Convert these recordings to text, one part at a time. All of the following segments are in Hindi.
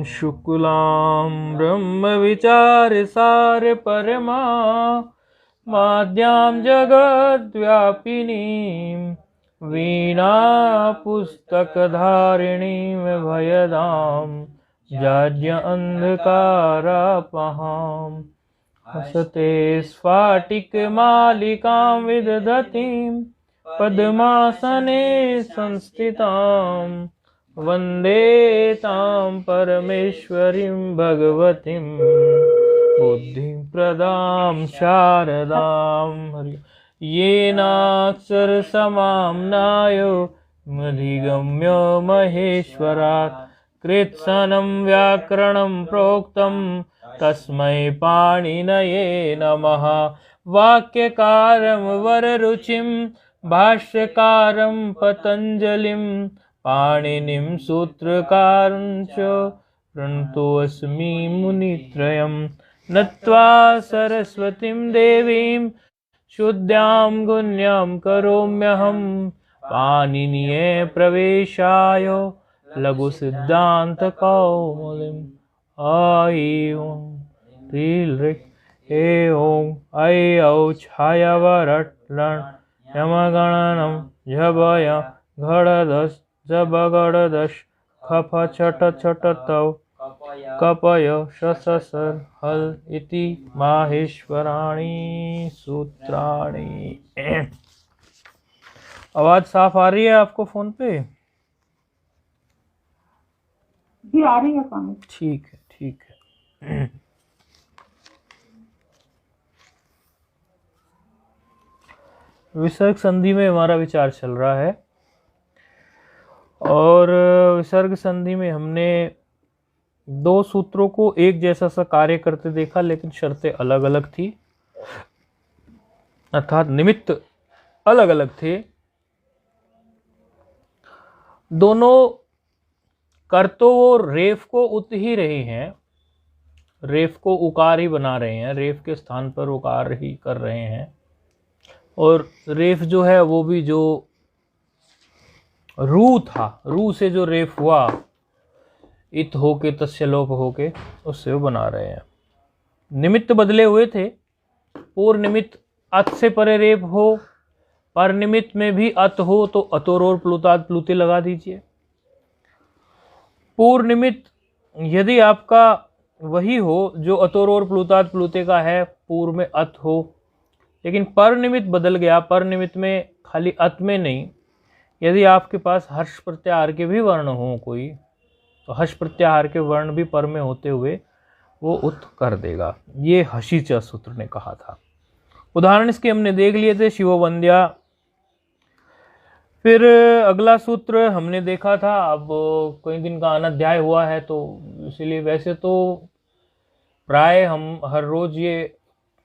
शुक्लां ब्रह्मविचारसार परमा माद्यां जगद्व्यापिनीं वीणा पुस्तकधारिणीं भयदां जाड्य अन्धकारापहाम् हसते स्फाटिकमालिकां विदधतीं पद्मासने संस्थितां वन्दे तां परमेश्वरीं भगवतीं बुद्धिं प्रदां शारदां येनाक्षरसमाम्नायो मधिगम्यो महेश्वरात् कृत्स्नं व्याकरणं प्रोक्तं तस्मै पाणिनये नमः। वाक्यकारं वररुचिं भाष्यकारं पतञ्जलिं पाणिनिं सूत्रकारं च प्रणतोऽस्मि मुनित्रयं नत्वा सरस्वतीं देवीं शुद्धां गुण्यां करोम्यहं पाणिनीये प्रवेशाय लघुसिद्धान्तकौमुदीम् ऐं ह्रीं ह्रीं ऐं ऐ छायावरट्लन् यमगणनं झभय घड़दश जबगड़दश खफ छट छट तव कपय शससर हल इति माहेश्वराणि सूत्राणि। आवाज साफ आ रही है आपको फोन पे? जी आ रही है स्वामी। ठीक है ठीक है। विसर्ग संधि में हमारा विचार चल रहा है और विसर्ग संधि में हमने दो सूत्रों को एक जैसा सा कार्य करते देखा, लेकिन शर्तें अलग अलग थी, अर्थात निमित्त अलग अलग थे। दोनों कर तो वो रेफ को उत ही रहे हैं, रेफ को उकार ही बना रहे हैं, रेफ के स्थान पर उकार ही कर रहे हैं। और रेफ जो है वो भी जो रू था, रू से जो रेफ हुआ इत होके तस्य लोप होके, उससे वो बना रहे हैं। निमित्त बदले हुए थे। पूर्व निमित्त अत से परे रेफ हो, पर निमित्त में भी अत हो तो अतोर और प्लुताद प्लुते लगा दीजिए। पूर्व निमित्त यदि आपका वही हो जो अतोर और प्लुताद प्लुते का है, पूर्व में अत हो, लेकिन पर निमित्त बदल गया, पर निमित्त में खाली अत में नहीं, यदि आपके पास हर्ष प्रत्याहार के भी वर्ण हो कोई, तो हर्ष प्रत्याहार के वर्ण भी पर में होते हुए वो उत कर देगा। ये हशीच सूत्र ने कहा था। उदाहरण इसके हमने देख लिए थे, शिववंद्या। फिर अगला सूत्र हमने देखा था, अब कई दिन का अनाध्याय हुआ है तो इसलिए वैसे तो प्राय हम हर रोज ये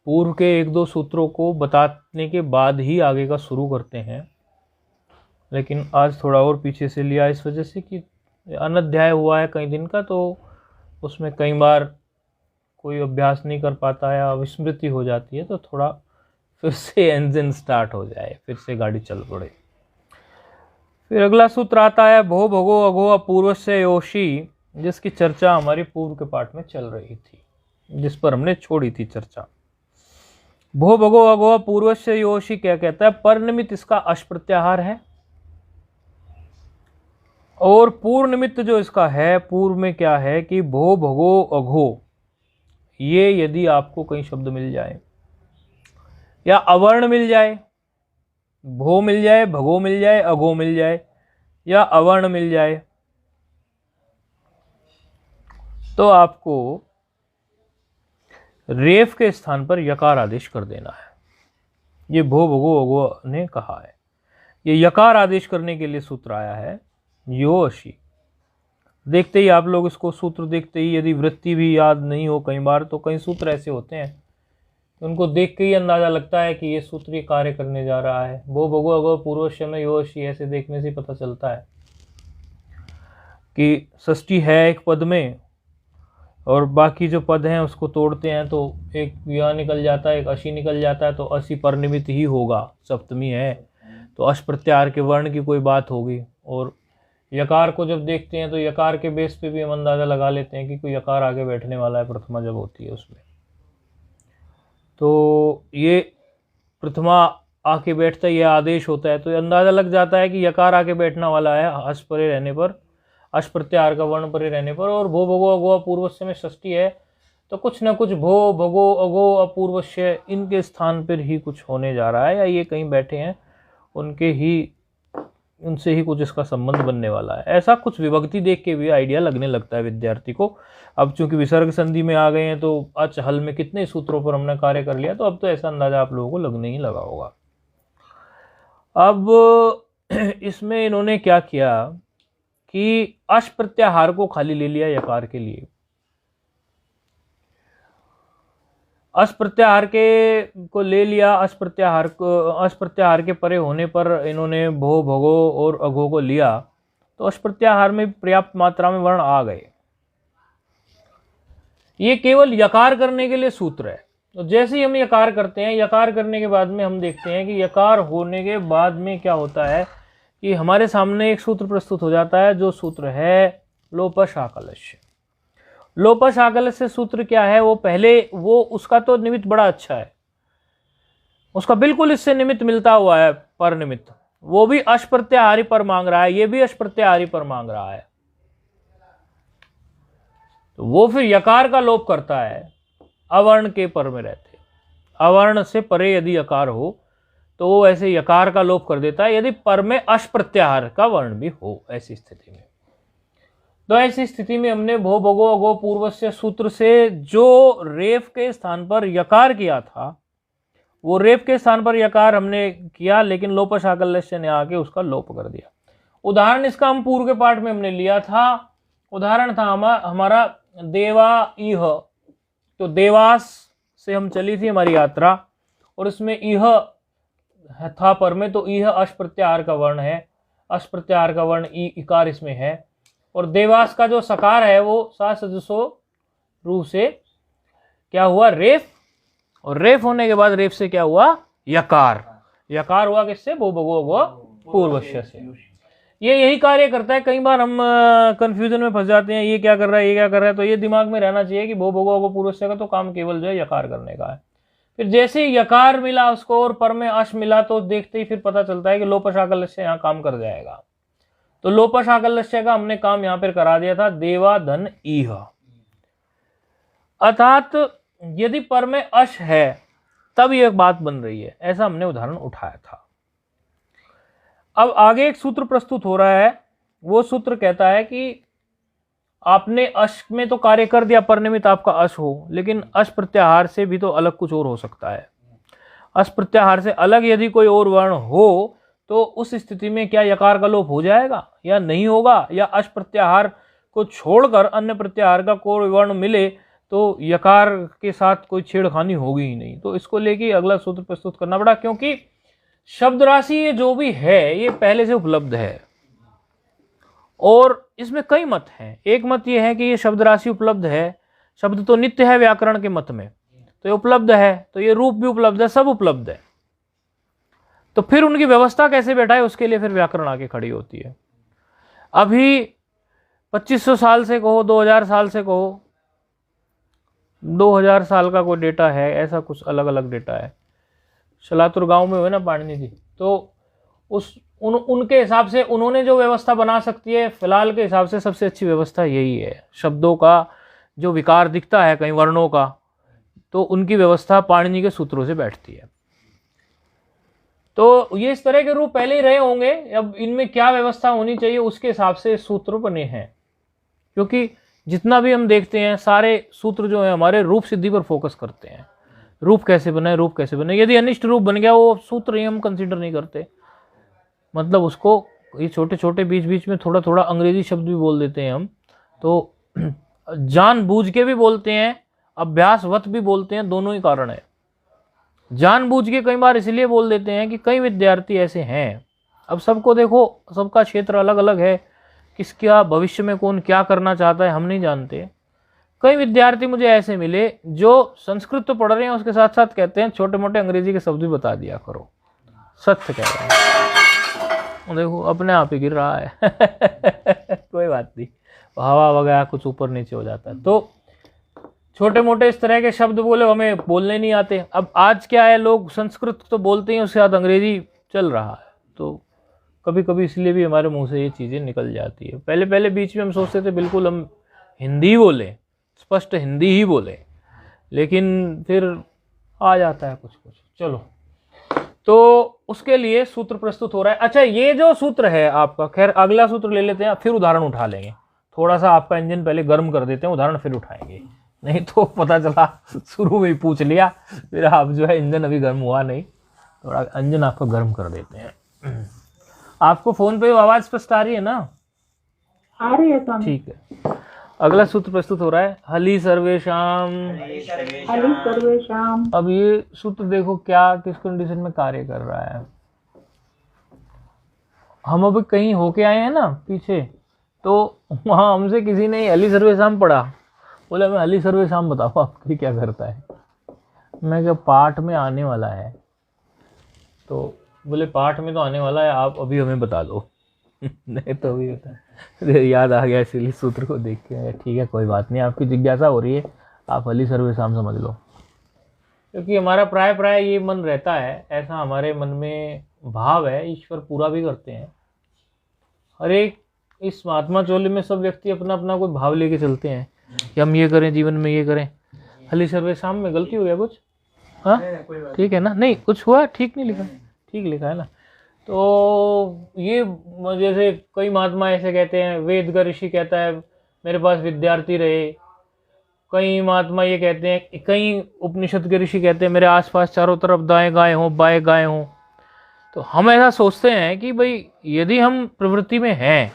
पूर्व के एक दो सूत्रों को बताने के बाद ही आगे का शुरू करते हैं, लेकिन आज थोड़ा और पीछे से लिया इस वजह से कि अनाध्याय हुआ है कई दिन का, तो उसमें कई बार कोई अभ्यास नहीं कर पाता या विस्मृति हो जाती है, तो थोड़ा फिर से इंजन स्टार्ट हो जाए, फिर से गाड़ी चल पड़े। फिर अगला सूत्र आता है भो भगो अघो अपूर्वस्य योषी, जिसकी चर्चा हमारी पूर्व के पाठ में चल रही थी, जिस पर हमने छोड़ी थी चर्चा। भो भगो अघो अपूर्वस्य योषी क्या कहता है? पर निमित्त इसका अश प्रत्याहार है, और पूर्व निमित्त जो इसका है, पूर्व में क्या है कि भो भगो अघो, ये यदि आपको कई शब्द मिल जाए या अवर्ण मिल जाए, भो मिल जाए, भगो मिल जाए, अघो मिल जाए, या अवर्ण मिल जाए, तो आपको रेफ के स्थान पर यकार आदेश कर देना है। ये भो भगो अघो ने कहा है, ये यकार आदेश करने के लिए सूत्र आया है योषी। देखते ही आप लोग इसको सूत्र देखते ही यदि वृत्ति भी याद नहीं हो कई बार, तो कई सूत्र ऐसे होते हैं उनको देख के ही अंदाजा लगता है कि ये सूत्र ये कार्य करने जा रहा है। भो भगो अघो पूर्वस्य में योषी, ऐसे देखने से पता चलता है कि षष्ठी है एक पद में और बाकी जो पद हैं उसको तोड़ते हैं तो एक या निकल जाता है, एक अशी निकल जाता है, तो अशी परनिमित ही होगा। सप्तमी है तो अश प्रत्याहार के वर्ण की कोई बात होगी, और यकार को जब देखते हैं तो यकार के बेस पे भी हम अंदाज़ा लगा लेते हैं कि कोई यकार आगे बैठने वाला है प्रथमा जब होती है उसमें। तो ये प्रथमा आके बैठता है, ये आदेश होता है, तो अंदाज़ा लग जाता है कि यकार आके बैठने वाला है अश परे रहने पर, अश प्रत्याहार का वर्ण परे रहने पर। और भो भगो अगो अपूर्वस्य में षष्ठी है, तो कुछ न कुछ भो भगो अगो अपूर्वस्य इनके स्थान पर ही कुछ होने जा रहा है, या ये कहीं बैठे हैं उनसे ही कुछ इसका संबंध बनने वाला है। ऐसा कुछ विभक्ति देख के भी आइडिया लगने लगता है विद्यार्थी को। अब चूंकि विसर्ग संधि में आ गए हैं तो अच हल में कितने सूत्रों पर हमने कार्य कर लिया, तो अब तो ऐसा अंदाजा आप लोगों को लगने ही लगा होगा। अब इसमें इन्होंने क्या किया कि अश प्रत्याहार को खाली ले लिया यकार के लिए। अश प्रत्याहार को ले लिया, अश प्रत्याहार के परे होने पर इन्होंने भो भगो और अघो को लिया, तो अश प्रत्याहार में पर्याप्त मात्रा में वर्ण आ गए। ये केवल यकार करने के लिए सूत्र है। तो जैसे ही हम यकार करते हैं, यकार करने के बाद में हम देखते हैं कि यकार होने के बाद में क्या होता है कि हमारे सामने एक सूत्र प्रस्तुत हो जाता है, जो सूत्र है लोपशाकलस्य। लोपशाकलस्य सूत्र क्या है, वो उसका तो निमित्त बड़ा अच्छा है, उसका बिल्कुल इससे निमित्त मिलता हुआ है, पर निमित्त, वो भी अश प्रत्याहारी पर मांग रहा है, ये भी अश प्रत्याहारी पर मांग रहा है। तो वो फिर यकार का लोप करता है अवर्ण के पर में रहते। अवर्ण से परे यदि यकार हो तो वो ऐसे यकार का लोप कर देता है, यदि पर में अश प्रत्याहार का वर्ण भी हो ऐसी स्थिति में। तो ऐसी स्थिति में हमने भो भगो अगो पूर्वस्य सूत्र से जो रेफ के स्थान पर यकार किया था, वो रेफ के स्थान पर यकार हमने किया, लेकिन लोपशाकलस्य ने आके उसका लोप कर दिया। उदाहरण इसका हम पूर्व के पाठ में हमने लिया था। उदाहरण था हमारा देवा इह। तो देवास से हम चली थी हमारी यात्रा, और इसमें इह था पर में, तो इह अश प्रत्याहार का वर्ण है, अश प्रत्याहार का वर्ण इकार इसमें है। और देवास का जो सकार है वो सा सदसो रूप से क्या हुआ, रेफ, और रेफ होने के बाद रेफ से क्या हुआ, यकार। यकार हुआ किससे, भो भगो अगो पूर्वस्य से। ये यही कार्य करता है। कई बार हम कंफ्यूजन में फंस जाते हैं, ये क्या कर रहा है, ये क्या कर रहा है। तो ये दिमाग में रहना चाहिए कि भो भगो अगो पूर्वस्य का तो काम केवल जो है यकार करने का है। फिर जैसे ही यकार मिला उसको और पर में अश मिला, तो देखते ही फिर पता चलता है कि लोपशाकलस्य यहाँ काम कर जाएगा। तो लोपशाकलस्य का हमने काम यहाँ पर करा दिया था, देवा धन इह। अर्थात यदि पर में अश है तब यह बात बन रही है, ऐसा हमने उदाहरण उठाया था। अब आगे एक सूत्र प्रस्तुत हो रहा है। वो सूत्र कहता है कि आपने अश में तो कार्य कर दिया, पर निमित्त आपका अश हो, लेकिन अश प्रत्याहार से भी तो अलग कुछ और हो सकता है। अश प्रत्याहार से अलग यदि कोई और वर्ण हो तो उस स्थिति में क्या यकार का लोप हो जाएगा या नहीं होगा, या अश प्रत्याहार को छोड़कर अन्य प्रत्याहार का कोई वर्ण मिले तो यकार के साथ कोई छेड़खानी होगी ही नहीं। तो इसको लेके अगला सूत्र प्रस्तुत करना पड़ा, क्योंकि शब्द राशि ये जो भी है ये पहले से उपलब्ध है, और इसमें कई मत हैं। एक मत ये है कि ये शब्द राशि उपलब्ध है, शब्द तो नित्य है व्याकरण के मत में, तो ये उपलब्ध है, तो ये रूप भी उपलब्ध है, सब उपलब्ध है। तो फिर उनकी व्यवस्था कैसे बैठाए, उसके लिए फिर व्याकरण आके खड़ी होती है। अभी 2500 साल से कहो, 2000 साल से कहो, 2000 साल का कोई डेटा है, ऐसा कुछ अलग अलग डेटा है। शलातुर गांव में हुए ना पाणिनि जी, तो उनके हिसाब से उन्होंने जो व्यवस्था बना सकती है, फिलहाल के हिसाब से सबसे अच्छी व्यवस्था यही है। शब्दों का जो विकार दिखता है कई वर्णों का, तो उनकी व्यवस्था पाणिनि के सूत्रों से बैठती है। तो ये इस तरह के रूप पहले ही रहे होंगे, अब इनमें क्या व्यवस्था होनी चाहिए उसके हिसाब से सूत्र बने हैं। क्योंकि जितना भी हम देखते हैं सारे सूत्र जो है हमारे रूप सिद्धि पर फोकस करते हैं, रूप कैसे बने, रूप कैसे बने। यदि अनिष्ट रूप बन गया वो सूत्र ही हम कंसीडर नहीं करते, मतलब उसको ये छोटे छोटे बीच बीच में थोड़ा थोड़ा अंग्रेजी शब्द भी बोल देते हैं हम, तो जानबूझ के भी बोलते हैं, अभ्यासवत भी बोलते हैं, दोनों ही कारण है। जानबूझ के कई बार इसलिए बोल देते हैं कि कई विद्यार्थी ऐसे हैं, अब सबको देखो, सबका क्षेत्र अलग अलग है, किसका भविष्य में कौन क्या करना चाहता है हम नहीं जानते। कई विद्यार्थी मुझे ऐसे मिले जो संस्कृत तो पढ़ रहे हैं, उसके साथ साथ कहते हैं छोटे मोटे अंग्रेजी के शब्द भी बता दिया करो। सत्य कह रहे हैं। देखो अपने आप ही गिर रहा है कोई बात नहीं, हवा वगैरह कुछ ऊपर नीचे हो जाता है। तो छोटे मोटे इस तरह के शब्द बोले हमें बोलने नहीं आते। अब आज क्या है, लोग संस्कृत तो बोलते हैं, उसके साथ अंग्रेजी चल रहा है, तो कभी कभी इसलिए भी हमारे मुंह से ये चीज़ें निकल जाती है। पहले पहले बीच में हम सोचते थे बिल्कुल हम हिंदी बोलें, स्पष्ट हिंदी ही बोलें, लेकिन फिर आ जाता है कुछ कुछ। चलो, तो उसके लिए सूत्र प्रस्तुत हो रहा है। अच्छा, ये जो सूत्र है आपका, खैर अगला सूत्र ले लेते हैं, फिर उदाहरण उठा लेंगे। थोड़ा सा आपका इंजन पहले गर्म कर देते हैं, उदाहरण फिर उठाएंगे, नहीं तो पता चला शुरू में ही पूछ लिया, फिर आप जो है इंजन अभी गर्म हुआ नहीं, थोड़ा इंजन आपका गर्म कर देते हैं। आपको फोन पे आवाज स्पष्ट आ रही है ना? आ रही है स्वामी। ठीक है, अगला सूत्र प्रस्तुत हो रहा है, हली सर्वेशाम। हली सर्वेशाम। अब ये सूत्र देखो क्या किस कंडीशन में कार्य कर रहा है। हम अभी कहीं होके आए हैं ना पीछे, तो वहाँ हमसे किसी ने हली सर्वेशाम पढ़ा, बोला मैं हली सर्वेशाम बताओ आपकी क्या करता है। मैं क्या पाठ में आने वाला है, तो बोले पाठ में तो आने वाला है, आप अभी हमें बता दो नहीं तो अभी बता, याद आ गया इसलिए सूत्र को देख के, ठीक है कोई बात नहीं, आपकी जिज्ञासा हो रही है, आप हली सर्वेशाम समझ लो। क्योंकि हमारा प्राय प्राय ये मन रहता है, ऐसा हमारे मन में भाव है, ईश्वर पूरा भी करते हैं। हर एक इस महात्मा चोले में सब व्यक्ति अपना अपना कोई भाव लेके चलते हैं कि हम ये करें जीवन में, ये करें। हली सर्वेशाम में गलती हो गया कुछ? हाँ ठीक है ना? नहीं कुछ हुआ, ठीक नहीं लिखा, ठीक लिखा है ना? तो ये जैसे कई महात्मा ऐसे कहते हैं, वेद का ऋषि कहता है मेरे पास विद्यार्थी रहे। कई महात्मा ये कहते हैं, कई उपनिषद के ऋषि कहते हैं मेरे आसपास चारों तरफ दाएं गाएं हों, बाएं गाएं हों। तो हम ऐसा सोचते हैं कि भाई यदि हम प्रवृत्ति में हैं,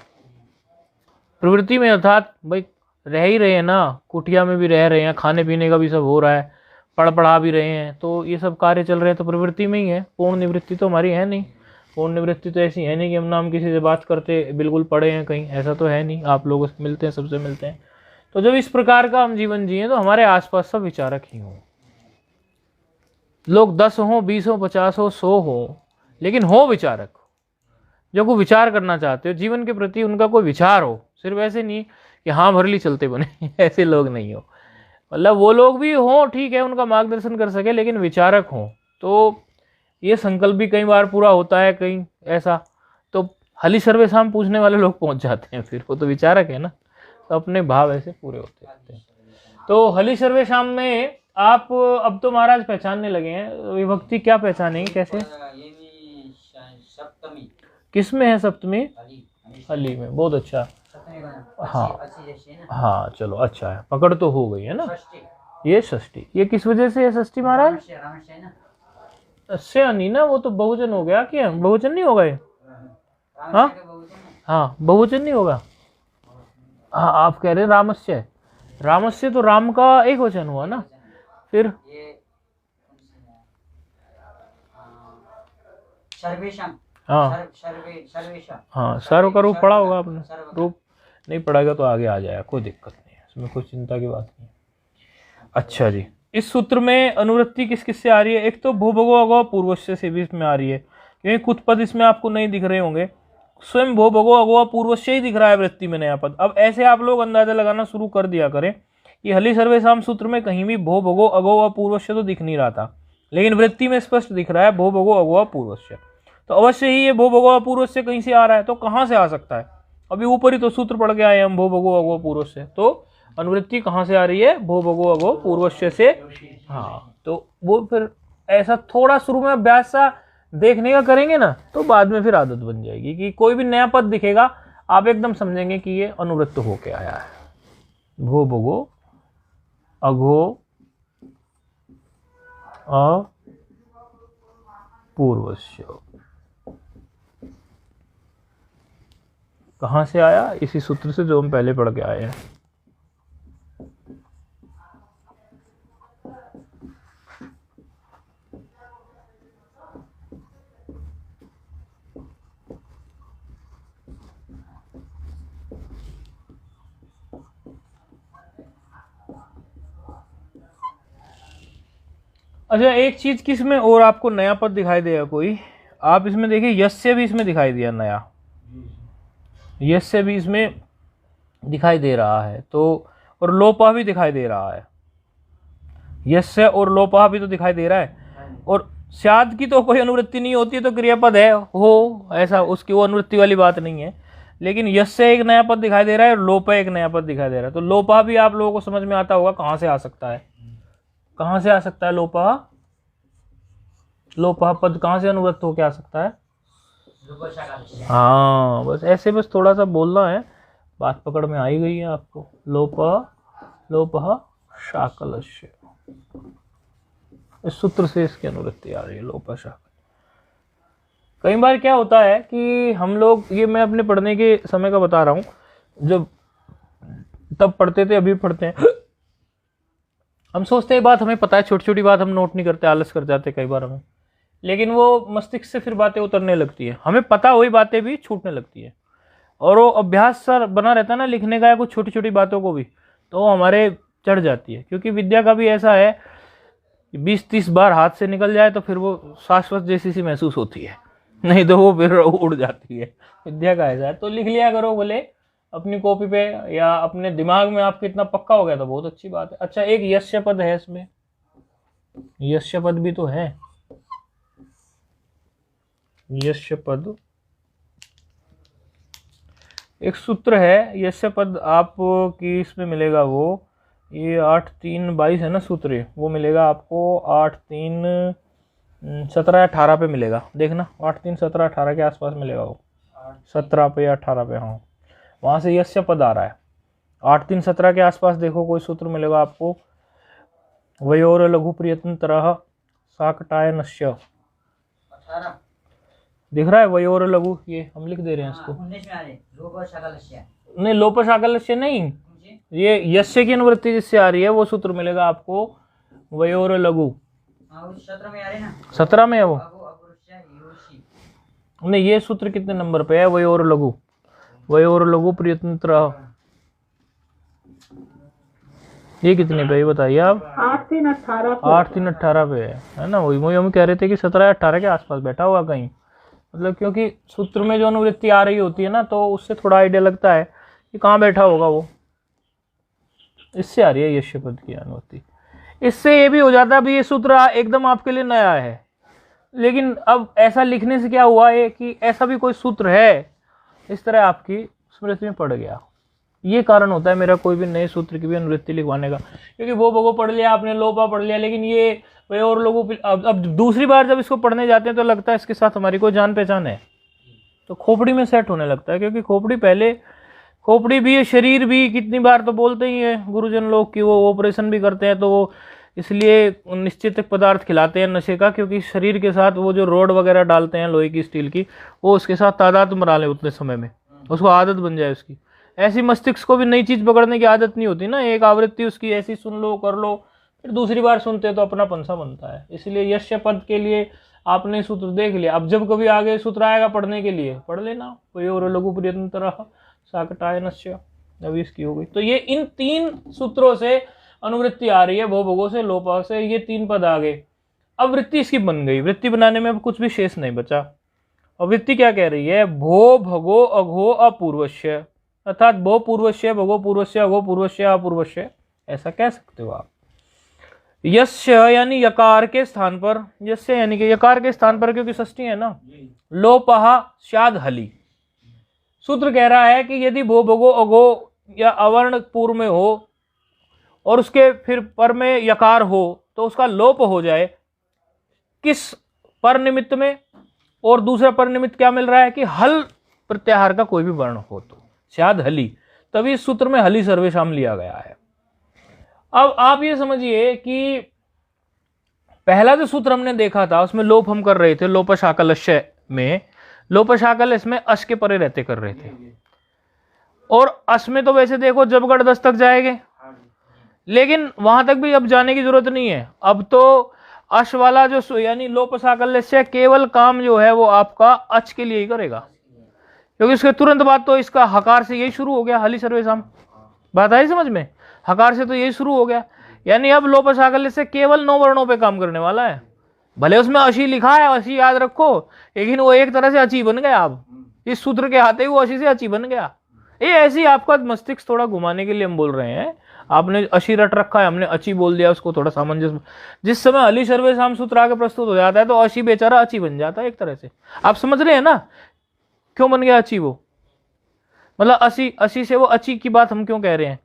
प्रवृत्ति में अर्थात भाई रह ही रहे हैं ना, कुटिया में भी रह रहे हैं, खाने पीने का भी सब हो रहा है, पढ़ा भी रहे हैं, तो ये सब कार्य चल रहे हैं, तो प्रवृत्ति में ही है। पूर्ण निवृत्ति तो हमारी है नहीं। पूर्ण निवृत्ति तो ऐसी है नहीं कि हम किसी से बात करते बिल्कुल पड़े हैं कहीं, ऐसा तो है नहीं। आप लोग मिलते हैं, सबसे मिलते हैं। तो जब इस प्रकार का हम जीवन जिए तो हमारे आसपास सब विचारक ही हों, लोग 10 हो, 20 हो, 50 हो, 100 हो, लेकिन हो विचारक, जो को विचार करना चाहते हो, जीवन के प्रति उनका कोई विचार हो। सिर्फ ऐसे नहीं कि हाँ भरली चलते बने ऐसे लोग नहीं हो, मतलब वो लोग भी हों, ठीक है, उनका मार्गदर्शन कर सके, लेकिन विचारक हों। तो ये संकल्प भी कई बार पूरा होता है, कहीं ऐसा तो हली सर्वेशाम पूछने वाले लोग पहुंच जाते हैं, फिर वो तो विचारक है ना, तो अपने भाव ऐसे पूरे होते रहते हैं। तो हली सर्वेशाम में आप अब तो महाराज पहचानने लगे हैं, विभक्ति क्या पहचानेंगे, कैसे? सप्तमी किस में है सप्तमी? हली में, बहुत अच्छा। हाँ हाँ चलो अच्छा है, पकड़ तो हो गई है ना। ये षष्ठी, ये किस वजह से है षष्ठी महाराज? से नहीं ना, वो तो बहुवचन हो गया, क्या बहुवचन नहीं होगा ये? हाँ हाँ बहुवचन नहीं होगा। हाँ आप कह रहे हैं रामस्य, रामस्य तो राम का एक वचन हुआ ना, फिर हाँ हाँ सर्व का रूप पढ़ा होगा आपने, रूप नहीं पढ़ाएगा तो आगे आ जाएगा, कोई दिक्कत नहीं है, इसमें कोई चिंता की बात नहीं है। अच्छा जी, इस सूत्र में अनुवृत्ति किस किस से आ रही है? एक तो भूभगो अगो पूर्वस्य से भी इसमें आ रही है, क्योंकि कुछ पद इसमें आपको नहीं दिख रहे होंगे, स्वयं भूभगो अगो पूर्वस्य ही दिख रहा है वृत्ति में नया पद। अब ऐसे आप लोग अंदाजा लगाना शुरू कर दिया करें कि हली सर्वेशाम सूत्र में कहीं भी भूभगो अगो पूर्वस्य तो दिख नहीं रहा था, लेकिन वृत्ति में स्पष्ट दिख रहा है भूभगो अगो पूर्वस्य, तो अवश्य ही ये भूभगो पूर्वस्य कहीं से आ रहा है। तो कहाँ से आ सकता है? अभी ऊपर ही तो सूत्र पढ़ के आए हम, भूभगो अगो पूर्वस्य, तो अनुवृत्ति कहाँ से आ रही है? भूभगो अगो पूर्वस्य से। हाँ तो वो फिर ऐसा थोड़ा शुरू में अभ्यास सा देखने का करेंगे ना, तो बाद में फिर आदत बन जाएगी कि कोई भी नया पद दिखेगा आप एकदम समझेंगे कि ये अनुवृत्त होके आया है। भूभगो अगो अपूर्वस्य कहाँ से आया? इसी सूत्र से जो हम पहले पढ़ के आए हैं। अच्छा एक चीज किस में और आपको नया पद दिखाई देगा कोई? आप इसमें देखिए यस्य भी इसमें दिखाई दिया नया, यस्य भी इसमें दिखाई दे रहा है, तो और लोपा भी दिखाई दे रहा है, यस्य और लोपा भी तो दिखाई दे रहा है। और स्याद की तो कोई अनुवृत्ति नहीं होती है, तो क्रियापद है हो, ऐसा उसकी वो अनुवृत्ति वाली बात नहीं है। लेकिन यस्य एक नया पद दिखाई दे रहा है और लोपा एक नया पद दिखाई दे रहा है, तो लोपा भी आप लोगों को समझ में आता होगा कहाँ से आ सकता है, कहाँ से आ सकता है लोपा, लोपा पद कहाँ से अनुवृत्त होकर आ सकता है। हाँ बस ऐसे, बस थोड़ा सा बोलना है, बात पकड़ में आई गई है आपको। लोपा लोपः शाकलस्य, इस सूत्र से इसकी अनुवृत्ति आ रही है, लोपः शाकल। कई बार क्या होता है कि हम लोग, ये मैं अपने पढ़ने के समय का बता रहा हूँ, जब तब पढ़ते थे अभी पढ़ते हैं, हम सोचते हैं बात हमें पता है, छोटी छोटी बात हम नोट नहीं करते, आलस कर जाते कई बार हमें, लेकिन वो मस्तिष्क से फिर बातें उतरने लगती है, हमें पता हुई बातें भी छूटने लगती है। और वो अभ्यास सर बना रहता है ना लिखने का, या कुछ छोटी छोटी बातों को भी, तो हमारे चढ़ जाती है। क्योंकि विद्या का भी ऐसा है, 20-30 बार हाथ से निकल जाए तो फिर वो शाश्वत जैसी सी महसूस होती है, नहीं तो वो फिर उड़ जाती है। विद्या का ऐसा है, तो लिख लिया करो बोले अपनी कॉपी पे, या अपने दिमाग में आपके इतना पक्का हो गया तो बहुत अच्छी बात है। अच्छा, एक यस्य पद है इसमें, यस्य पद भी तो है, यस्य पद एक सूत्र है, यस्य पद आपकी इसमें मिलेगा, वो ये 8-3-22 है ना सूत्र, वो मिलेगा आपको 8-3-17-18 पे मिलेगा, देखना 8-3-17-18 के आसपास मिलेगा वो, 17 पे या 18 पे, हाँ वहाँ से यस्य पद आ रहा है। 8-3-17 के आसपास देखो कोई सूत्र मिलेगा आपको, वयोर लघु प्रयत्नतरः शाकटायनस्य, दिख रहा है वयोर लघु, ये हम लिख दे रहे हैं इसको, नहीं लोप शाकलस्य नहीं, ये यस्य की अनुवृत्ति जिससे आ रही है वो सूत्र मिलेगा आपको, वयोर लघु, 17 में है वो, नहीं ये सूत्र कितने नंबर पे है, वयोर लघु, वयोर लघु प्रयत्नतरः, ये कितने पे बताइए आप, 8-3-18 पे है ना, वही हम कह रहे थे कि 17-18 के आसपास बैठा हुआ कहीं, मतलब क्योंकि सूत्र में जो अनुवृत्ति आ रही होती है ना, तो उससे थोड़ा आइडिया लगता है कि कहाँ बैठा होगा वो, इससे आ रही है यस्य पद की अनुवृत्ति। इससे ये भी हो जाता है, अभी ये सूत्र एकदम आपके लिए नया है, लेकिन अब ऐसा लिखने से क्या हुआ है कि ऐसा भी कोई सूत्र है, इस तरह आपकी स्मृति में पड़ गया। ये कारण होता है मेरा कोई भी नए सूत्र की भी अनुवृत्ति लिखवाने का, क्योंकि वो भगो पढ़ लिया आपने, लोपा पढ़ लिया, लेकिन ये वे और लोगों, अब दूसरी बार जब इसको पढ़ने जाते हैं तो लगता है इसके साथ हमारी कोई जान पहचान है, तो खोपड़ी में सेट होने लगता है। क्योंकि खोपड़ी पहले, खोपड़ी भी है, शरीर भी, कितनी बार तो बोलते ही हैं गुरुजन लोग कि वो ऑपरेशन भी करते हैं, तो वो इसलिए निश्चित पदार्थ खिलाते हैं नशे का, क्योंकि शरीर के साथ वो जो रोड वगैरह डालते हैं लोहे की, स्टील की, वो उसके साथ तादाद मरा ले उतने समय में, उसको आदत बन जाए उसकी। ऐसी मस्तिष्क को भी नई चीज़ पकड़ने की आदत नहीं होती ना, एक आवृत्ति उसकी ऐसी सुन लो कर लो, फिर दूसरी बार सुनते तो अपना पंसा बनता है। इसलिए यस्य पद के लिए आपने सूत्र देख लिया, अब जब कभी आगे सूत्र आएगा पढ़ने के लिए पढ़ लेना, वयोर लघु प्रयत्नतरः शाकटायनस्य, अभी इसकी हो गई। तो ये इन 3 सूत्रों से अनुवृत्ति आ रही है, भो भगो से, लोपा से, ये 3 पद आ गए। अब वृत्ति इसकी बन गई, वृत्ति बनाने में अब कुछ भी शेष नहीं बचा। अब वृत्ति क्या कह रही है, भो भगो अघो अपूर्वस्य, अर्थात भो पूर्वस्य, भगो पूर्वस्य, अघो पूर्वस्य, अपूर्वस्य, ऐसा कह सकते हो आप। यस्य यानी यकार के स्थान पर, यस्य यानी कि यकार के स्थान पर, क्योंकि षष्ठी है ना, लोपः स्याद हली। सूत्र कह रहा है कि यदि भो भगो अघो या अवर्ण पूर्व में हो और उसके फिर पर में यकार हो तो उसका लोप हो जाए, किस पर निमित्त में, और दूसरा पर निमित्त क्या मिल रहा है कि हल प्रत्याहार का कोई भी वर्ण हो तो स्याद हली, तभी इस सूत्र में हली सर्वेशाम लिया गया है। अब आप ये समझिए कि पहला जो सूत्र हमने देखा था उसमें लोप हम कर रहे थे, लोप शाकलस्य में, लोप शाकल इसमें अश के परे रहते कर रहे थे, और अश में तो वैसे देखो जबगढ़ 10 तक जाएंगे, लेकिन वहां तक भी अब जाने की जरूरत नहीं है। अब तो अश वाला जो यानी लोप शाकलस्य केवल काम जो है वो आपका अच के लिए ही करेगा, क्योंकि उसके तुरंत बाद तो इसका हकार से यही शुरू हो गया, हली सर्वेशाम, बात आई समझ में, हकार से तो यही शुरू हो गया। यानी अब लोप शाकल्य से केवल 9 वर्णों पे काम करने वाला है, भले उसमें अशी लिखा है, अशी याद रखो, लेकिन वो एक तरह से अची बन गया। अब इस सूत्र के आते ही वो अशी से अची बन गया। ये ऐसी आपका मस्तिष्क थोड़ा घुमाने के लिए हम बोल रहे हैं। आपने अशी रट रखा है, हमने अची बोल दिया, उसको थोड़ा सामंजस्य। जिस समय हली सर्वेसाम सूत्र आगे प्रस्तुत हो जाता है तो अशी बेचारा अची बन जाता है एक तरह से। आप समझ रहे हैं ना क्यों बन गया अची? वो मतलब अशी से वो अची की बात हम क्यों कह रहे हैं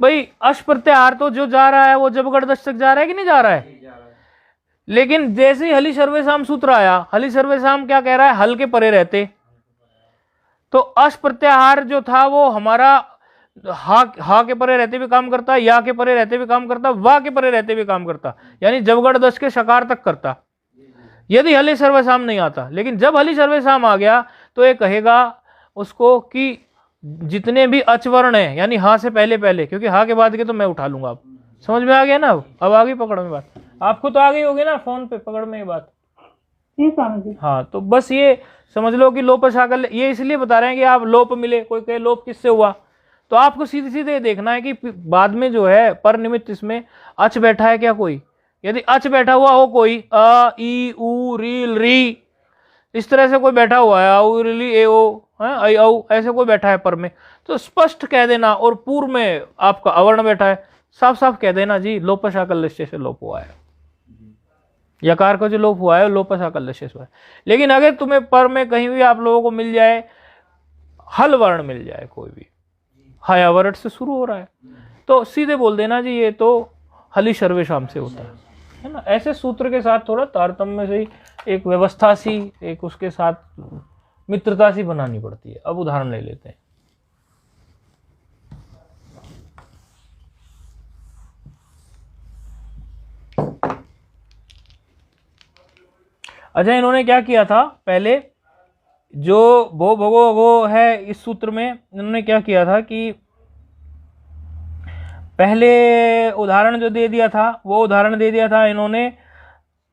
भाई? अश प्रत्याहार तो जो जा रहा है वो जबगढ़ दस्तक जा रहा है कि नहीं जा रहा है? लेकिन जैसे ही हली सर्वेसाम सूत्र आया, हली सर्वेसाम क्या कह रहा है? हल के परे रहते। तो अश प्रत्याहार जो था वो हमारा हा के परे रहते भी काम करता, या के परे रहते भी काम करता, वा के परे रहते भी काम करता, यानी जबगढ़ दश के शकार तक करता, यदि हली सर्वेसाम नहीं आता। लेकिन जब हली सर्वेसाम आ गया तो ये कहेगा उसको कि जितने भी अचवर्ण है, यानी हा से पहले पहले, क्योंकि हा के बाद के तो मैं उठा लूंगा। आप समझ में आ गया ना? अब आ गई पकड़ में बात। आपको तो आ गई होगी ना फोन पे पकड़ में ये बात? हाँ, तो बस ये समझ लो कि लोप शाकल, ये इसलिए बता रहे हैं कि आप लोप मिले, कोई कहे लोप किससे हुआ, तो आपको सीधे सीधे देखना है कि बाद में जो है पर निमित्त इसमें अच बैठा है क्या कोई? यदि अच बैठा हुआ हो कोई, अ ई उ री री, इस तरह से कोई बैठा हुआ है, औ री ए ओ है, औ ऐसे कोई बैठा है पर में, तो स्पष्ट कह देना। और पूर्व में आपका अवर्ण बैठा है, साफ साफ कह देना जी लोप शाकल्य से लोप हुआ है, यकार का जो लोप हुआ है लोप शाकल्य से हुआ है। लेकिन अगर तुम्हें पर में कहीं भी आप लोगों को मिल जाए हल वर्ण मिल जाए, कोई भी हयावरण से शुरू हो रहा है, तो सीधे बोल देना जी ये तो हली सर्वेशाम से होता है ना। ऐसे सूत्र के साथ थोड़ा तारतम्य से एक व्यवस्था सी, एक उसके साथ मित्रता सी बनानी पड़ती है। अब उदाहरण ले लेते हैं। अच्छा, इन्होंने क्या किया था पहले, जो भो भगो अगो है इस सूत्र में, इन्होंने क्या किया था कि पहले उदाहरण जो दे दिया था वो उदाहरण दे दिया था इन्होंने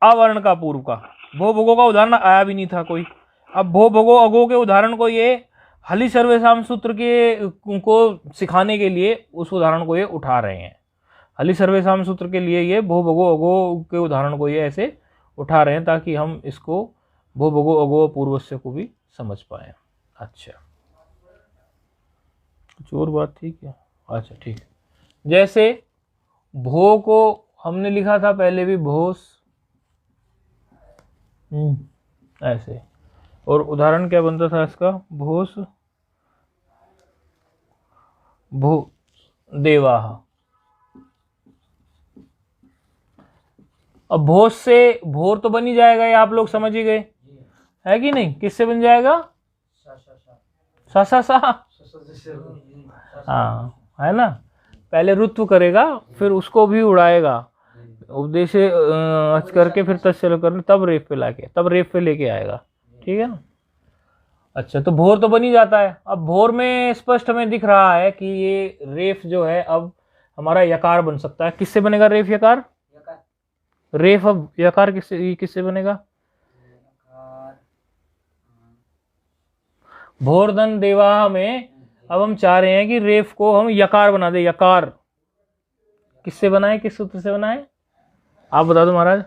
अवर्ण का, पूर्व का। भो भगो का उदाहरण आया भी नहीं था कोई। अब भो भगो अगो के उदाहरण को ये हली सर्वेसाम सूत्र के को सिखाने के लिए उस उदाहरण को ये उठा रहे हैं। हली सर्वेसाम सूत्र के लिए ये भो भगो अगो के उदाहरण को ये ऐसे उठा रहे हैं ताकि हम इसको भो भगो अगो पूर्वस्य को भी समझ पाए। अच्छा, कुछ और बात थी क्या? अच्छा ठीक। जैसे भो को हमने लिखा था पहले भी भोस, ऐसे, और उदाहरण क्या बनता था इसका? भोस भो देवाह। अब भोस से भोर तो बन ही जाएगा, ये आप लोग समझ ही गए है कि नहीं? किससे बन जाएगा? सा सा सा, हाँ है ना। पहले रुत्व करेगा फिर उसको भी उड़ाएगा, उपदेश करके फिर तत्सल करने, तब रेफ पे लाके, तब रेफ पे लेके आएगा। ठीक है ना? अच्छा, तो भोर तो बन ही जाता है। अब भोर में स्पष्ट हमें दिख रहा है कि ये रेफ जो है अब हमारा यकार बन सकता है। किससे बनेगा रेफ यकार? रेफ अब यकार किससे बनेगा? भोरधन देवाह में अब हम चाह रहे हैं कि रेफ को हम यकार बना दे। यकार किससे बनाए, किस सूत्र से बनाए? आप बता दो महाराज।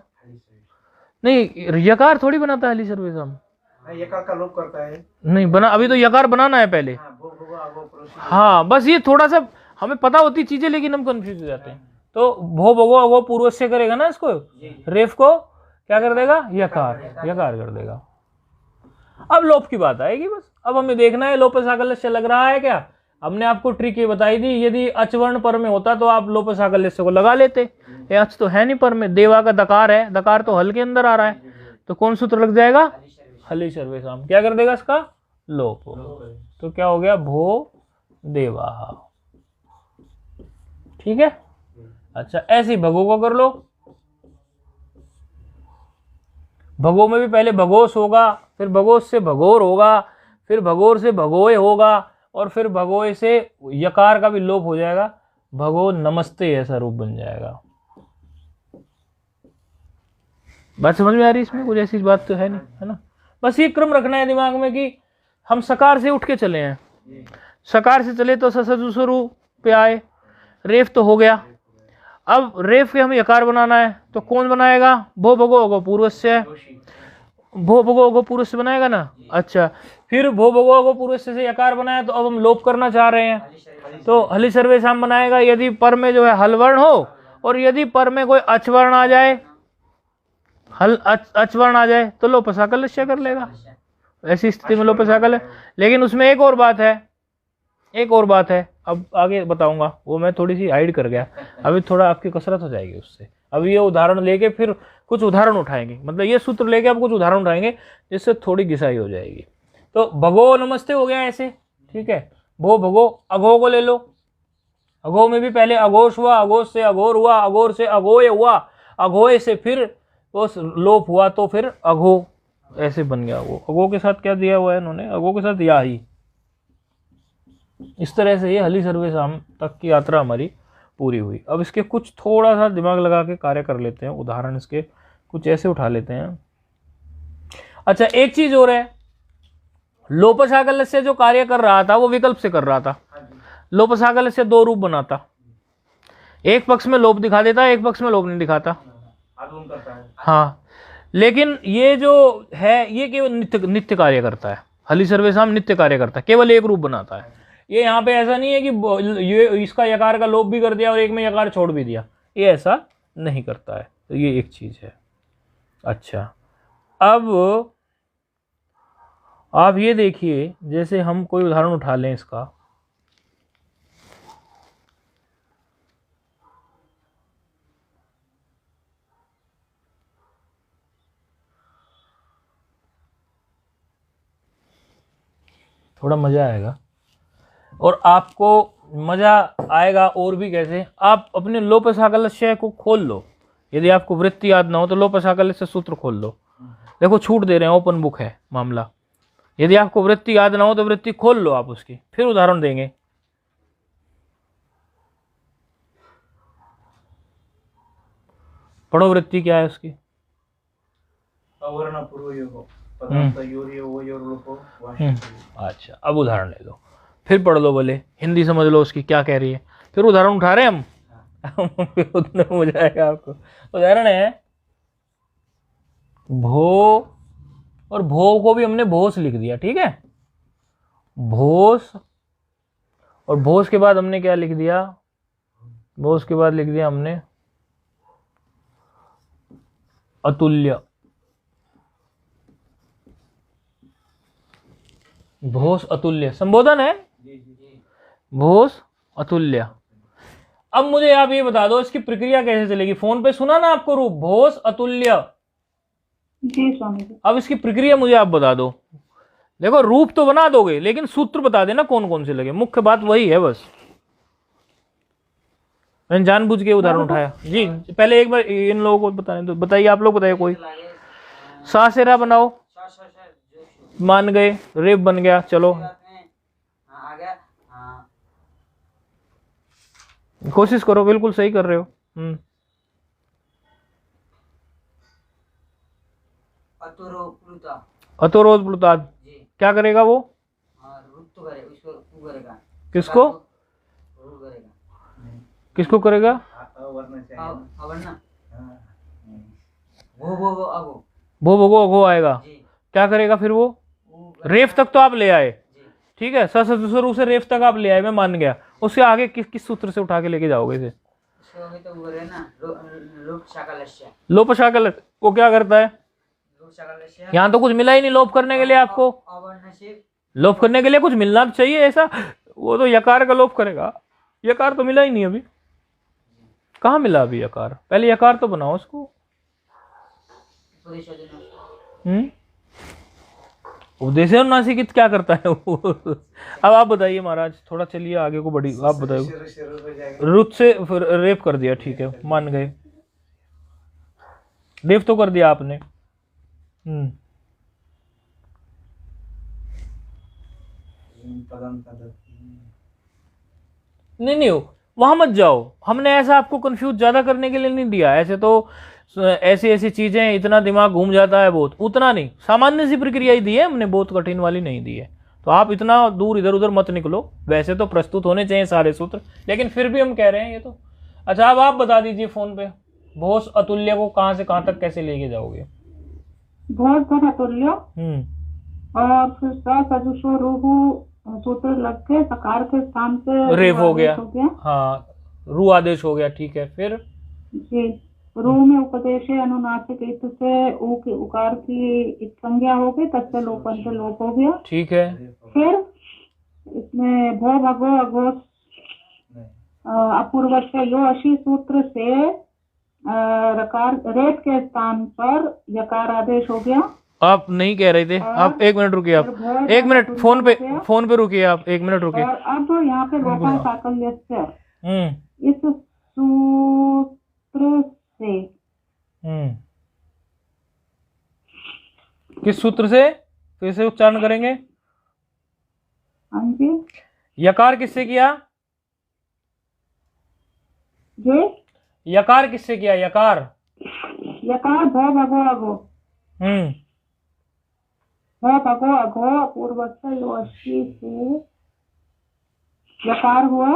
नहीं, यकार थोड़ी बनाता है हली सर्वेसाम, यकार का लोप करता है। नहीं बना, अभी तो यकार बनाना है पहले। हाँ, बस ये थोड़ा सा हमें पता होती चीजें लेकिन हम कंफ्यूज हो जाते हैं। तो भो भगो अगो पूर्व से करेगा ना, इसको रेफ को क्या कर देगा? यकार, यकार कर देगा। अब लोप की बात आएगी। बस अब हमें देखना है लोप साकल्य से लग रहा है क्या। हमने आपको ट्रिक ये बताई थी, यदि अचवर्ण पर में होता तो आप लोप साकल्य को लगा लेते। ये अच तो है नहीं पर में, देवा का दकार है, दकार तो हल के अंदर आ रहा है, तो कौन सूत्र लग जाएगा? हली सर्वेसाम। क्या कर देगा इसका? लोप। तो क्या हो गया? भो देवाह। ठीक है। अच्छा, ऐसे ही भगो को कर लो। भगो में भी पहले भगोस होगा, फिर भगोस से भगोर होगा, फिर भगोर से भगोए होगा, और फिर भगोए से यकार का भी लोप हो जाएगा, भगो नमस्ते ऐसा रूप बन जाएगा। बात समझ में आ रही? इसमें कुछ ऐसी बात तो है नहीं, है ना। बस ये क्रम रखना है दिमाग में कि हम सकार से उठ के चले हैं। सकार से चले तो ससुसरु पे आए, रेफ तो हो गया। अब रेफ के हमें यकार बनाना है तो कौन बनाएगा? भो भगो अगो पूर्वस्य, भो भगो अगो पूर्वस्य बनाएगा ना। अच्छा, फिर भो भगो अगो पूर्वस्य से यकार बनाया तो अब हम लोप करना चाह रहे हैं तो हलि सर्वेशाम बनाएगा यदि पर में जो है हल वर्ण हो और यदि पर में कोई अचवर्ण आ जाए, हल अचवर्ण आ जाए तो लोपसाकल्य कर लेगा। ऐसी स्थिति में लोपसाकल है। लेकिन उसमें एक और बात है, अब आगे बताऊंगा, वो मैं थोड़ी सी हाइड कर गया, अभी थोड़ा आपकी कसरत हो जाएगी उससे। अभी ये उदाहरण लेके फिर कुछ उदाहरण उठाएंगे, मतलब ये सूत्र लेके अब कुछ उदाहरण उठाएंगे जिससे थोड़ी घिसाई हो जाएगी। तो भगो नमस्ते हो गया ऐसे, ठीक है। भो भगो अघो को ले लो, अघो में भी पहले अघोष हुआ, अघोष से अघोर हुआ, अघोर से अघोय हुआ, अघोय से फिर वो लोप हुआ तो फिर अघो ऐसे बन गया। वो अघो के साथ क्या दिया हुआ है इन्होंने? अघो के साथ या ही। इस तरह से ये हलि सर्वेशाम तक की यात्रा हमारी पूरी हुई। अब इसके कुछ थोड़ा सा दिमाग लगा के कार्य कर लेते हैं, उदाहरण इसके कुछ ऐसे उठा लेते हैं। अच्छा, एक चीज और है, लोपसाकल्य से जो कार्य कर रहा था वो विकल्प से कर रहा था। लोपसाकल्य से दो रूप बनाता, एक पक्ष में लोप दिखा देता, एक पक्ष में लोप नहीं दिखाता। हाँ, लेकिन ये जो है ये केवल नित्य कार्य करता है। हलि सर्वेशाम नित्य कार्य करता है, केवल एक रूप बनाता है। ये यहाँ पे ऐसा नहीं है कि ये इसका यकार का लोप भी कर दिया और एक में यकार छोड़ भी दिया, ये ऐसा नहीं करता है। तो ये एक चीज है। अच्छा, अब आप ये देखिए, जैसे हम कोई उदाहरण उठा लें इसका, थोड़ा मजा आएगा और आपको मजा आएगा और भी कैसे, आप अपने लोपसाकल्य को खोल लो। यदि आपको वृत्ति याद ना हो तो लोपसाकल्य से सूत्र खोल लो। देखो छूट दे रहे हैं, ओपन बुक है मामला। यदि आपको वृत्ति याद ना हो तो वृत्ति खोल लो आप उसकी, फिर उदाहरण देंगे। पढ़ो वृत्ति क्या है उसकी। अच्छा, अब उदाहरण ले लो, फिर पढ़ लो, बोले हिंदी समझ लो उसकी क्या कह रही है, फिर उदाहरण उठा रहे हैं हम। फिर उतना हो जाएगा आपको। उदाहरण है भो, और भो को भी हमने भोस लिख दिया, ठीक है। भोस, और भोस के बाद हमने क्या लिख दिया? भोस के बाद लिख दिया हमने अतुल्य। भोस अतुल्य संबोधन है, भोस अतुल्य। अब मुझे आप ये बता दो इसकी प्रक्रिया कैसे चलेगी। फोन पे सुना ना आपको रूप भोस अतुल्य, जी स्वामी जी। अब इसकी प्रक्रिया मुझे आप बता दो। देखो रूप तो बना दोगे लेकिन सूत्र बता देना कौन कौन से लगे, मुख्य बात वही है बस। मैंने जानबूझ के उदाहरण उठाया जी। पहले एक बार इन लोगों को बताने दो, बताइए आप लोग बताइए। कोई सा से रा बनाओ, मान गए, रेप बन गया, चलो कोशिश करो, बिल्कुल सही कर रहे हो। अतोरोध प्लुताद क्या करेगा वो? किसको किसको करेगा? भो भगो अघो आएगा, क्या करेगा फिर वो? रेफ तक तो आप ले आए, ठीक है, ससुर से रेफ तक आप ले आए, मैं मान गया। उससे आगे किस सूत्र से उठा के लेके जाओगे इसे? लोपशाकल। वो क्या करता है? यहाँ तो कुछ मिला ही नहीं लोप करने के लिए आपको। लोप करने के लिए कुछ मिलना तो चाहिए ऐसा। वो तो यकार का लोप करेगा, यकार तो मिला ही नहीं अभी। कहाँ मिला अभी यकार? पहले यकार तो बनाओ उसको। उपदेश नासिकित क्या करता है वो? अब आप बताइए महाराज, थोड़ा चलिए आगे को बढ़ी, आप बताइए। रुत से फिर रेप कर दिया, ठीक है, मान गए। रेप तो कर दिया आपने। नहीं वहां मत जाओ, हमने ऐसा आपको कंफ्यूज ज्यादा करने के लिए नहीं दिया। ऐसे तो ऐसी ऐसी चीजें इतना दिमाग घूम जाता है बहुत, उतना नहीं, सामान्य सी प्रक्रिया ही दी है हमने, बहुत कठिन वाली नहीं दी है। तो आप इतना दूर इधर उधर मत निकलो। वैसे तो प्रस्तुत होने चाहिए सारे सूत्र, लेकिन फिर भी हम कह रहे हैं ये तो अच्छा अब आप बता दीजिए फोन पे, भोस अतुल्य को कहाँ से कहाँ तक कैसे लेके जाओगे? भोज धन अतुल्य और फिर सजुषो रूहु सूत्र लग के सकार के स्थान पे रेफ हो आदेश गया। हाँ, रू आदेश हो गया, ठीक है। फिर जी, रू में उपदेश अनुनासिक इत से उकार की इत संज्ञा हो गई, तत्से लोपन से लोप हो गया। ठीक है। फिर इसमें भो भगो अघोष अपूर्व से यो अशी सूत्र से रकार रेत के स्थान पर यकार आदेश हो गया। आप नहीं कह रहे थे, आप एक मिनट रुकिए, आप एक मिनट फोन पे रुकिए, आप एक मिनट रुकिए। और अब यहाँ पे लोपा साकल्य इस सूत्र से किस सूत्र से फिर से उच्चारण करेंगे? हाँ जी, यकार किससे किया? जी, यकार किससे किया? यकार यकार भो भगो अघो, भो भगो अघो पूर्व से योशी से यकार हुआ।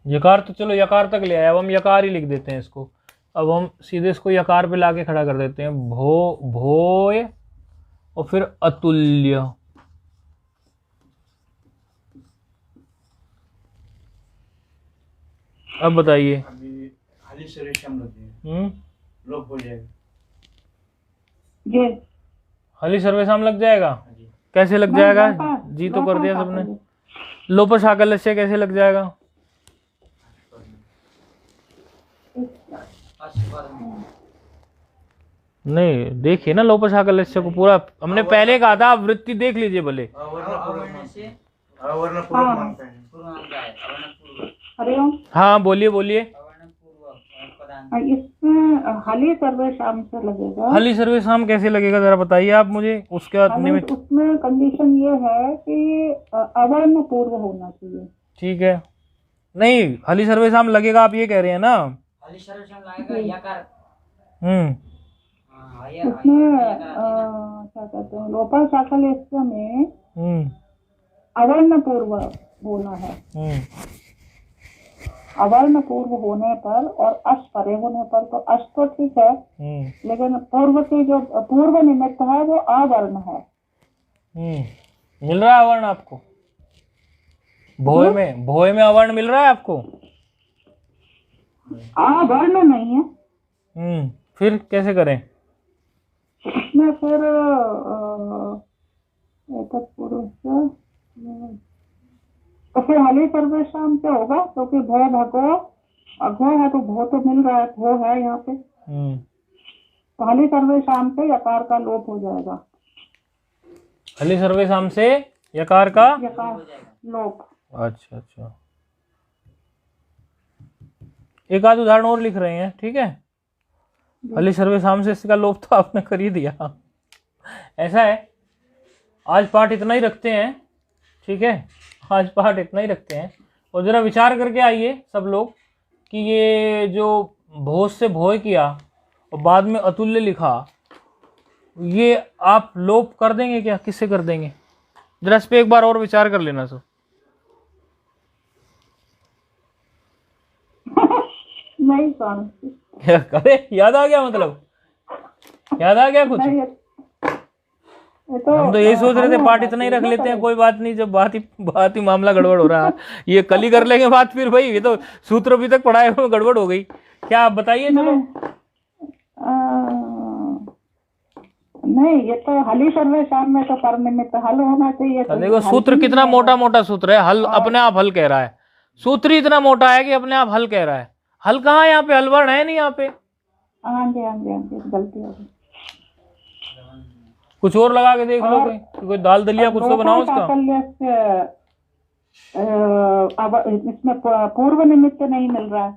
यकार तो चलो यकार तक ले आए, अब हम यकार ही लिख देते हैं इसको। अब हम सीधे इसको यकार पे लाके खड़ा कर देते हैं, भो भोय और फिर अतुल्य। अब बताइए। अभी हाली से रेशम लगे लोप हो जाएगा। जी, हली सर्वेशाम लग जाएगा? हाँ जी। कैसे लग नहीं, जाएगा? लोपा- जी तो कर दिया लोपा सबने। साकल्य। लोपस आकलस्य कैसे लग जाएगा? नहीं, देखिए ना लोपस आकलस्य को पूरा हमने पहले कहा था, आप वृत्ति देख लीजिए भले। अवर्ण पूर्व मानते हैं। हरिओम। हाँ बोलिए बोलिए। इसमें हाली सर्वेशाम से लगेगा। हली सर्वेशाम कैसे लगेगा जरा बताइए आप मुझे, उसका निमित्त। उसमें कंडीशन ये है कि अवर्ण पूर्व होना चाहिए। ठीक है, नहीं हली सर्वेशाम लगेगा आप ये कह रहे हैं ना? हली सर्वेशाम लगेगा यकार। उसमें क्या कहते हैं, लोपा साकल्य में अवर्ण पूर्व होना है। अवर्ण पूर्व होने पर और अश परे होने पर तो अश तो ठीक है, लेकिन पूर्व की जो पूर्व निमित्त है वो अवर्ण है। मिल रहा है अवर्ण आपको? भोय में अवर्ण मिल रहा है आपको? अवर्ण नहीं है। फिर कैसे करें? इसमें फिर तो फिर हली सर्वेशाम से होगा, क्योंकि भो भगो अघो है तो भो तो मिल रहा है, भो है यहाँ पे, तो हली सर्वेशाम से यकार का लोप हो जाएगा। हली सर्वेशाम से यकार का यकार लोप। अच्छा अच्छा, एक आध उदाहरण और लिख रहे हैं, ठीक है? हली सर्वेशाम से इसका लोप तो आपने कर ही दिया। ऐसा है, आज पाठ इतना ही रखते हैं, ठीक है? आज पाठ इतना ही रखते हैं, और जरा विचार करके आइए सब लोग कि ये जो भोज से भोय किया और बाद में अतुल्य लिखा, ये आप लोप कर देंगे क्या? किससे कर देंगे? जरा इस पे एक बार और विचार कर लेना सब। नहीं स्वामी, अरे याद आ गया, मतलब याद आ गया कुछ? हम तो यही सोच रहे थे पार्ट इतना ही रख लेते हैं, कोई बात नहीं, जब बात ही मामला गड़बड़ हो रहा है, ये कल ही कर लेंगे बात फिर। भाई ये तो सूत्र अभी तक पढ़ाए हुए गड़बड़ हो गई, क्या आप बताइए। चलो नहीं, ये तो हली सर्वेशाम में तो पर निमित्त हल होना चाहिए। तो देखो सूत्र कितना मोटा मोटा सूत्र है, हल अपने आप हल कह रहा है, सूत्र ही इतना मोटा है कि अपने आप हल कह रहा है। हल कहाँ है यहाँ पे? हल वर्ण है नहीं यहाँ पे। हाँ जी हाँ जी हाँ जी, गलती हो गई। कुछ और लगा के देख लो, कोई दाल दलिया कुछ तो बनाओ उसका। अब इसमें पूर्व निमित्त नहीं मिल रहा है,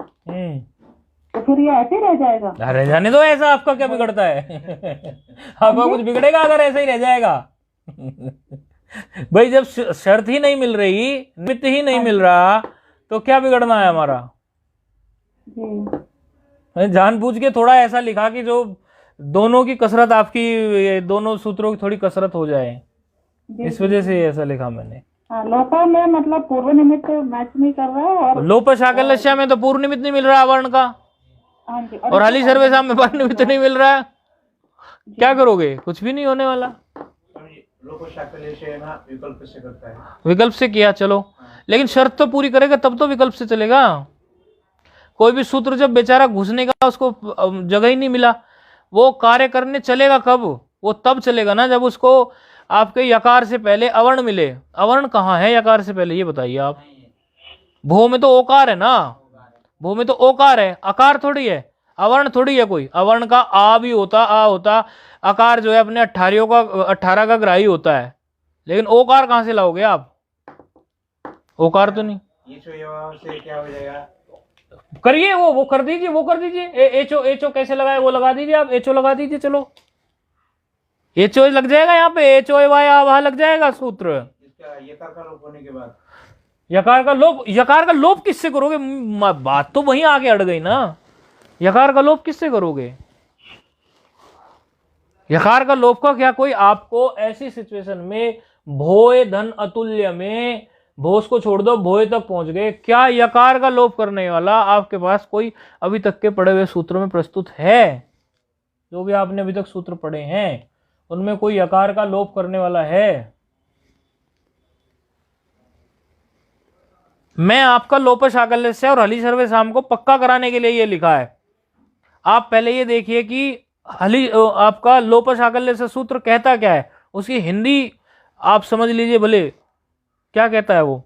तो फिर ये ऐसे ही रह जाएगा। रह जाने दो, ऐसा आपका क्या बिगड़ता है? आपका कुछ बिगड़ेगा अगर ऐसे ही रह जाएगा? भाई जब शर्त ही नहीं मिल रही, निमित्त ही नहीं मिल रहा, तो क्या बिगड़ना है हमारा? जानबूझ के थोड़ा ऐसा लिखा कि जो दोनों की कसरत आपकी, ये दोनों सूत्रों की थोड़ी कसरत हो जाए, इस वजह से ऐसा लिखा मैंने। लोपा में मतलब पूर्व निमित्त मैच नहीं कर रहा है, और लोप शाकलस्या में तो पूर्व निमित्त नहीं मिल रहा अवर्ण का, हाँ जी, और हली सर्वेशाम में वर्ण निमित्त नहीं मिल रहा है। क्या करोगे? कुछ भी नहीं होने वाला। लोप शाकलस्या ना विकल्प से करता है। विकल्प से किया, चलो, लेकिन शर्त तो पूरी करेगा तब तो विकल्प से चलेगा। कोई भी सूत्र जब बेचारा घुसने का उसको जगह ही नहीं मिला, वो कार्य करने चलेगा कब? वो तब चलेगा ना जब उसको आपके यकार से पहले अवर्ण मिले। अवर्ण कहाँ है यकार से पहले, ये बताइए आप। भो में तो ओकार है ना, भो में तो ओकार है, अकार थोड़ी है, अवर्ण थोड़ी है कोई। अवर्ण का आ भी होता, आ होता, अकार जो है अपने 18 का ग्राही होता है, लेकिन ओकार कहाँ से लाओगे आप? ओकार तो नहीं। ये से क्या हो जाएगा? करिए, वो कर दीजिए, वो कर दीजिए। एचओ कैसे लगाए वो लगा दीजिए आप, एचओ लगा दीजिए, चलो एचओ लग जाएगा यहाँ पे, एचओ वाई वहां लग जाएगा सूत्र। इसका यकार का लोप होने के बाद यकार का लोप किससे करोगे? बात तो वहीं आगे अड़ गई ना। यकार का लोप किससे करोगे? यकार का लोप का क्या, कोई आपको ऐसी सिचुएशन में भोए धन अतुल्य में भोस को छोड़ दो, भोए तक पहुंच गए, क्या यकार का लोप करने वाला आपके पास कोई अभी तक के पढ़े हुए सूत्रों में प्रस्तुत है? जो भी आपने अभी तक सूत्र पढ़े हैं उनमें कोई यकार का लोप करने वाला है? मैं आपका लोप शाकल्य और हली सर्वेशाम को पक्का कराने के लिए ये लिखा है। आप पहले ये देखिए कि हली आपका लोप शाकल्य से सूत्र कहता क्या है, उसकी हिंदी आप समझ लीजिए भले, क्या कहता है वो?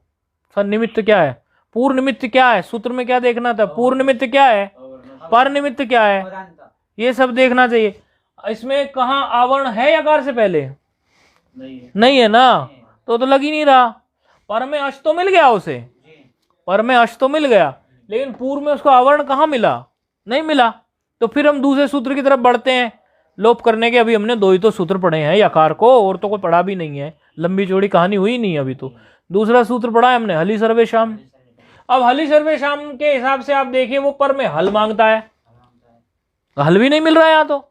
सर निमित्त क्या है, पूर्व निमित्त क्या है, सूत्र में क्या देखना था? पूर्व निमित्त क्या है, पर निमित्त क्या है, ये सब देखना चाहिए। इसमें कहाँ आवरण है यकार से पहले? नहीं है ना, तो लग ही नहीं रहा। पर में अश तो मिल गया उसे, पर में अश तो मिल गया, लेकिन पूर्व में उसको आवरण कहाँ मिला? नहीं मिला। तो फिर हम दूसरे सूत्र की तरफ बढ़ते हैं लोप करने के। अभी हमने 2 ही तो सूत्र पढ़े हैं यकार को, और तो कोई पढ़ा भी नहीं है, लंबी चौड़ी कहानी हुई नहीं अभी तो। दूसरा सूत्र पढ़ा है हमने हली सर्वेशाम। अब हली सर्वेशाम के हिसाब से आप देखिए वो पर में हल मांगता है, हल भी नहीं मिल रहा है यहाँ तो।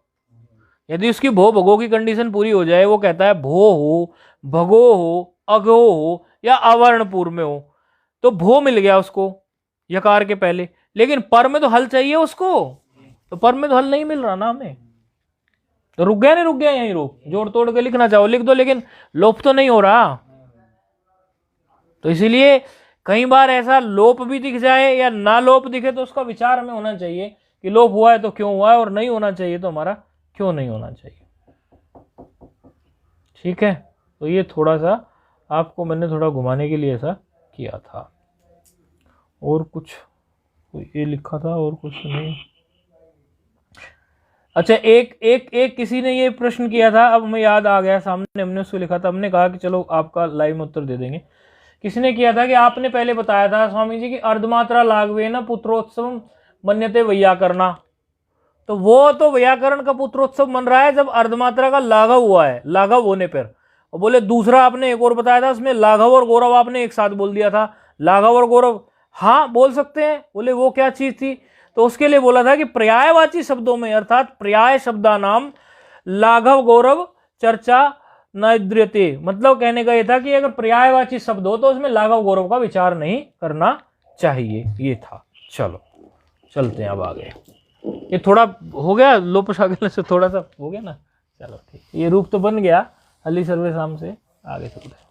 यदि उसकी भो भगो की कंडीशन पूरी हो जाए, वो कहता है भो हो, भगो हो, अगो हो या अवर्ण पूर्व में हो, तो भो मिल गया उसको यकार के पहले, लेकिन पर में तो हल चाहिए उसको, तो पर में तो हल नहीं मिल रहा ना हमें। तो रुक गया, नहीं रुक गया, यहीं रोक, जोड़ तोड़ के लिखना चाहो लिख दो, लेकिन लोप तो नहीं हो रहा। तो इसीलिए कई बार ऐसा लोप भी दिख जाए या ना लोप दिखे तो उसका विचार हमें होना चाहिए कि लोप हुआ है तो क्यों हुआ है, और नहीं होना चाहिए तो हमारा क्यों नहीं होना चाहिए। ठीक है, तो ये थोड़ा सा आपको मैंने थोड़ा घुमाने के लिए ऐसा किया था। और कुछ ये लिखा था और कुछ नहीं। अच्छा, एक किसी ने ये प्रश्न किया था, अब हमें याद आ गया, सामने हमने उसको लिखा था, हमने कहा कि चलो आपका लाइव में उत्तर दे देंगे। किसी ने किया था कि आपने पहले बताया था स्वामी जी की अर्धमात्रा लागवे न पुत्रोत्सव मन्यते वैयाकरणा, तो वो तो वैयाकरण का पुत्रोत्सव मन रहा है जब अर्धमात्रा का लाघव हुआ है, लाघव होने पर। और बोले दूसरा आपने एक और बताया था, उसमें लाघव और गौरव आपने एक साथ बोल दिया था। लाघव और गौरव हाँ बोल सकते हैं। बोले वो क्या चीज थी? तो उसके लिए बोला था कि पर्यायवाची शब्दों में, अर्थात पर्याय शब्दानाम लाघव गौरव चर्चा नद्यते, मतलब कहने का ये था कि अगर पर्यायवाची शब्द हो तो उसमें लाघव गौरव का विचार नहीं करना चाहिए, ये था। चलो चलते हैं अब आगे। ये थोड़ा हो गया लोप शाकल्य से, थोड़ा सा हो गया ना। चलो ठीक, ये रूप तो बन गया हली सर्वेशाम से, आगे चलते हैं।